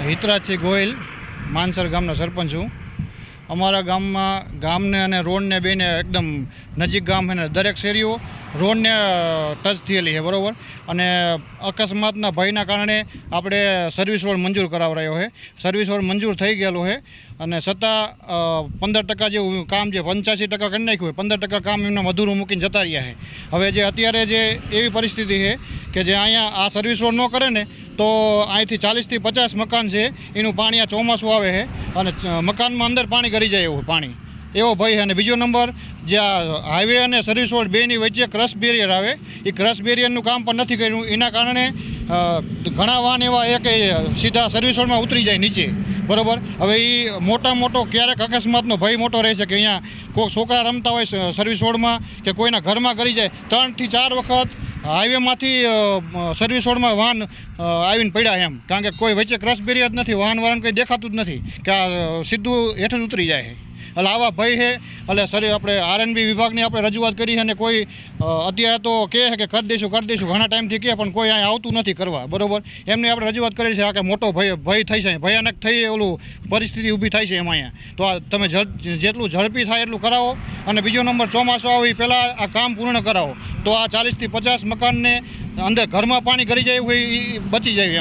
હિતરાજસિંહ ગોહિલ માનસર ગામનો સરપંચ છું. અમારા ગામમાં ગામને અને રોડને બેને એકદમ નજીક ગામ છે ને દરેક શેરીઓ રોડને ટચ થયેલી છે બરાબર. અને અકસ્માતના ભયના કારણે આપણે સર્વિસ રોડ મંજૂર કરાવરાયો છે. સર્વિસ રોડ મંજૂર થઈ ગયેલો છે અને છતાં 15% જેવું કામ જે 85% કરી નાખ્યું હોય 15% કામ એમને અધૂરું મૂકીને જતા રહ્યા છે. હવે જે અત્યારે જે એવી પરિસ્થિતિ છે કે જે અહીંયા આ સર્વિસ રોડ ન કરે ને તો અહીંથી 40થી 50 મકાન છે એનું પાણી આ ચોમાસું આવે છે અને મકાનમાં અંદર પાણી ગરી જાય એવું પાણી એવો ભય છે. અને બીજો નંબર જે આ હાઈવે અને સર્વિસ રોડ બેની વચ્ચે ક્રશ બેરિયર આવે એ ક્રશ બેરિયરનું કામ પણ નથી કર્યું. એના કારણે ઘણા વાહન એવા એક સીધા સર્વિસ રોડમાં ઉતરી જાય નીચે બરાબર. હવે એ મોટો ક્યારેક અકસ્માતનો ભય મોટો રહે છે કે અહીંયા કોઈ છોકરા રમતા હોય સર્વિસ રોડમાં કે કોઈના ઘરમાં કરી જાય 3 થી 4 વખત હાઈવેમાંથી સર્વિસ રોડમાં વાહન આવીને પડ્યા એમ. કારણ કે કોઈ વચ્ચે ક્રશ બેરિયર જ નથી, વાહન કંઈ દેખાતું જ નથી કે આ સીધું હેઠ જ ઉતરી જાય છે. એટલે આવા ભય છે. એટલે આપણે આરએનબી વિભાગની આપણે રજૂઆત કરી છે અને કોઈ અત્યારે તો કહે છે કે કરી દઈશું ઘણા ટાઈમથી કહે પણ કોઈ અહીં આવતું નથી કરવા બરાબર. એમની આપણે રજૂઆત કરી છે આ કે મોટો ભય થઈ છે, ભયાનક થઈ ઓલું પરિસ્થિતિ ઊભી થાય છે એમાં અહીંયા. તો આ તમે જેટલું ઝડપી થાય એટલું કરાવો. અને બીજો નંબર ચોમાસું આવે એ પહેલાં આ કામ પૂર્ણ કરાવો તો આ 40થી 50 મકાનને અંદર ઘરમાં પાણી ગરી જાય હોય એ બચી જાય એમ.